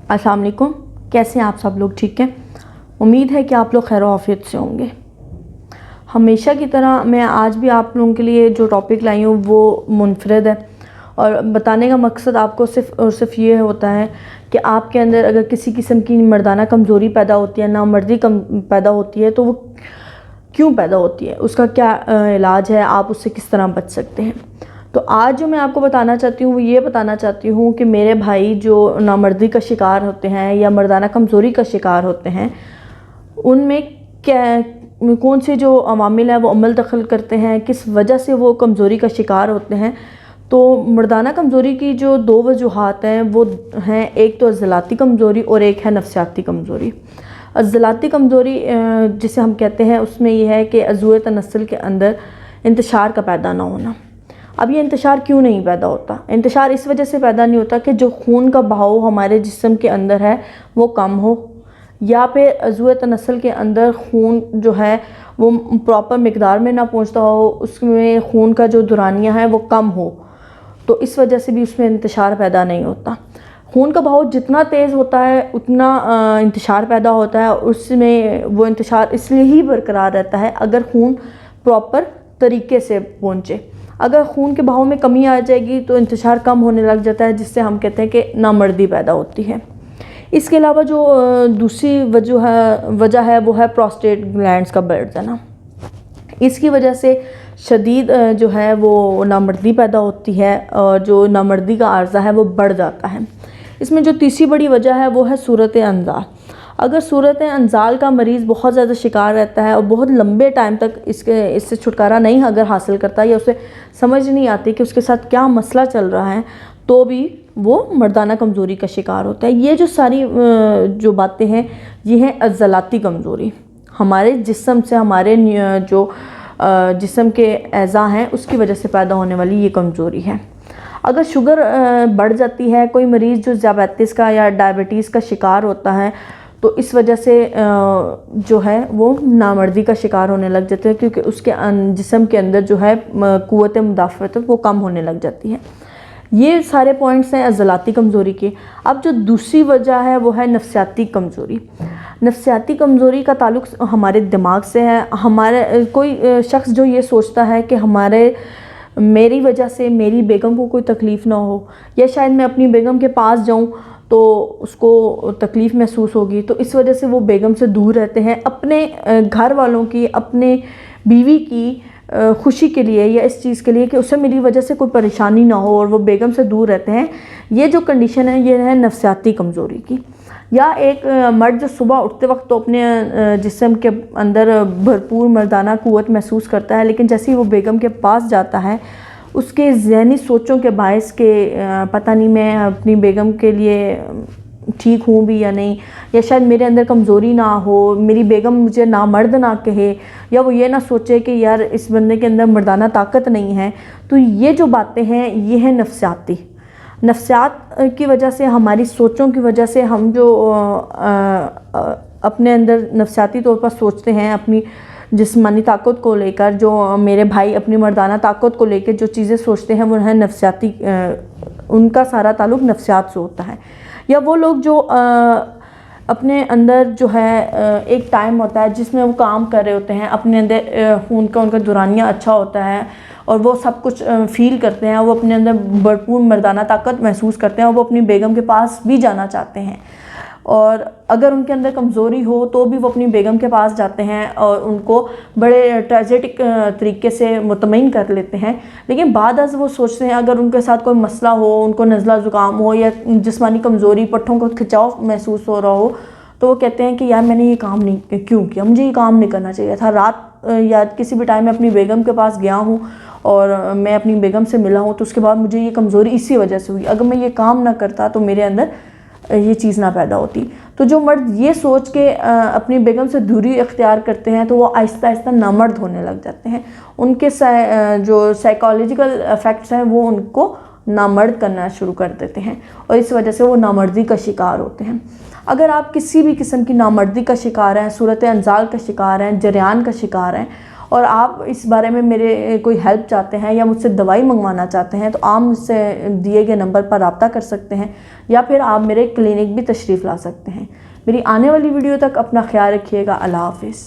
अस्सलाम वालेकुम। कैसे हैं आप सब लोग? ठीक हैं। उम्मीद है कि आप लोग खैर आफियत से होंगे। हमेशा की तरह मैं आज भी आप लोगों के लिए जो टॉपिक लाई हूँ वो मुनफरद है, और बताने का मकसद आपको सिर्फ़ और सिर्फ ये होता है कि आपके अंदर अगर किसी किस्म की मर्दाना कमज़ोरी पैदा होती है, नामर्दी कम पैदा होती है, तो वो क्यों पैदा होती है, उसका क्या इलाज है, आप उससे किस तरह बच सकते हैं। तो आज जो मैं आपको बताना चाहती हूँ वो ये बताना चाहती हूँ कि मेरे भाई जो नामर्दी का शिकार होते हैं या मर्दाना कमज़ोरी का शिकार होते हैं, उनमें क्या कौन से जो अवामिल है वो अमल दखल करते हैं, किस वजह से वो कमज़ोरी का शिकार होते हैं। तो मर्दाना कमज़ोरी की जो दो वजूहात हैं वो हैं, एक तो अज़लाती कमज़ोरी और एक है नफ्सियाती कमज़ोरी। अज़लाती कमज़ोरी जिसे हम कहते हैं उसमें यह है कि अज़ूए तनस्सुल के अंदर इंतशार का पैदा ना होना। अब ये इंतशार क्यों नहीं पैदा होता? इंतशार इस वजह से पैदा नहीं होता कि जो खून का बहाव हमारे जिस्म के अंदर है वो कम हो, या फिर अज़ूए तनस्सुल के अंदर खून जो है वो प्रॉपर मिकदार में ना पहुंचता हो, उसमें खून का जो दुरानिया है वो कम हो, तो इस वजह से भी उसमें इंतशार पैदा नहीं होता। खून का बहाव जितना तेज़ होता है उतना इंतशार पैदा होता है, उसमें वो इंतशार इसलिए ही बरकरार रहता है अगर खून प्रॉपर तरीके से पहुँचे। अगर खून के बहाव में कमी आ जाएगी तो इंतशार कम होने लग जाता है, जिससे हम कहते हैं कि नामर्दी पैदा होती है। इसके अलावा जो दूसरी वजह है वो है प्रोस्टेट ग्लैंड्स का बढ़ जाना। इसकी वजह से शदीद जो है वो नामर्दी पैदा होती है, और जो नामर्दी का आर्ज़ा है वो बढ़ जाता है। इसमें जो तीसरी बड़ी वजह है वो है सूरत अंजाल। अगर सूरत अंजाल का मरीज़ बहुत ज़्यादा शिकार रहता है और बहुत लंबे टाइम तक इससे छुटकारा नहीं अगर हासिल करता, या उसे समझ नहीं आती कि उसके साथ क्या मसला चल रहा है, तो भी वो मर्दाना कमज़ोरी का शिकार होता है। ये जो सारी जो बातें हैं ये हैं अज़लाती कमज़ोरी। हमारे जिस्म से हमारे जो जिस्म के अज़ा हैं उसकी वजह से पैदा होने वाली ये कमज़ोरी है। अगर शुगर बढ़ जाती है, कोई मरीज़ जो ज़ियाबतीस का या डायबिटीज़ का शिकार होता है, तो इस वजह से जो है वो नामर्दी का शिकार होने लग जाते हैं, क्योंकि उसके जिस्म के अंदर जो है क़ुव्वत मुदाफ़अत वो कम होने लग जाती है। ये सारे पॉइंट्स हैं अज़लाती कमज़ोरी के। अब जो दूसरी वजह है वो है नफ्सियाती कमज़ोरी। नफ्सियाती कमज़ोरी का ताल्लुक़ हमारे दिमाग से है। हमारे कोई शख्स जो ये सोचता है कि मेरी वजह से मेरी बेगम को कोई तकलीफ़ ना हो, या शायद मैं अपनी बेगम के पास जाऊं तो उसको तकलीफ़ महसूस होगी, तो इस वजह से वो बेगम से दूर रहते हैं। अपने घर वालों की, अपने बीवी की खुशी के लिए या इस चीज़ के लिए कि उसे मेरी वजह से कोई परेशानी ना हो, और वो बेगम से दूर रहते हैं। ये जो कंडीशन है ये है नफ्सियाती कमज़ोरी की। या एक मर्द जो सुबह उठते वक्त तो अपने जिस्म के अंदर भरपूर मर्दाना क़ुव्वत महसूस करता है, लेकिन जैसे ही वो बेगम के पास जाता है उसके ज़हनी सोचों के बायस के पता नहीं मैं अपनी बेगम के लिए ठीक हूँ भी या नहीं, या शायद मेरे अंदर कमज़ोरी ना हो, मेरी बेगम मुझे नामर्द ना कहे, या वो ये ना सोचे कि यार इस बंदे के अंदर मर्दाना ताकत नहीं है। तो ये जो बातें हैं ये है नफ्सियात की वजह से, हमारी सोचों की वजह से हम जो अपने अंदर नफ्सियाती तौर पर सोचते हैं अपनी जिस्मानी ताकत को लेकर, जो मेरे भाई अपनी मर्दाना ताकत को लेकर जो चीज़ें सोचते हैं वो है नफ्सियाती, उनका सारा ताल्लुक़ नफ्सियात से होता है। या वो लोग जो अपने अंदर जो है एक टाइम होता है जिसमें वो काम कर रहे होते हैं, अपने अंदर उनका दुरानिया अच्छा होता है और वो सब कुछ फ़ील करते हैं, वो अपने अंदर भरपूर मर्दाना ताकत महसूस करते हैं और वो अपनी बेगम के पास भी जाना चाहते हैं। और अगर उनके अंदर कमज़ोरी हो तो भी वो अपनी बेगम के पास जाते हैं और उनको बड़े ट्रेजेटिक तरीके से मुतमईन कर लेते हैं। लेकिन बाद अज़ वो सोचते हैं अगर उनके साथ कोई मसला हो, उनको नज़ला ज़ुकाम हो या जिस्मानी कमज़ोरी, पट्ठों को खिंचाव महसूस हो रहा हो, तो वो कहते हैं कि यार मैंने ये काम नहीं क्यों किया, मुझे ये काम नहीं करना चाहिए था। रात या किसी भी टाइम में अपनी बेगम के पास गया हूँ और मैं अपनी बेगम से मिला हूँ, तो उसके बाद मुझे ये कमज़ोरी इसी वजह से हुई। अगर मैं ये काम ना करता तो मेरे अंदर ये चीज़ ना पैदा होती। तो जो मर्द ये सोच के अपनी बेगम से दूरी इख्तियार करते हैं तो वो आहिस्ता आहिस्ता नामर्द होने लग जाते हैं। उनके जो साइकोलॉजिकल इफ़ेक्ट्स हैं वो उनको नामर्द करना शुरू कर देते हैं और इस वजह से वो नामर्दी का शिकार होते हैं। अगर आप किसी भी किस्म की नामर्दी का शिकार हैं, सूरत अंजाल का शिकार हैं, जरियान का शिकार हैं और आप इस बारे में मेरे कोई हेल्प चाहते हैं या मुझसे दवाई मंगवाना चाहते हैं तो आप मुझसे दिए गए नंबर पर रब्ता कर सकते हैं, या फिर आप मेरे क्लिनिक भी तशरीफ़ ला सकते हैं। मेरी आने वाली वीडियो तक अपना ख्याल रखिएगा। अल्लाह हाफिज़।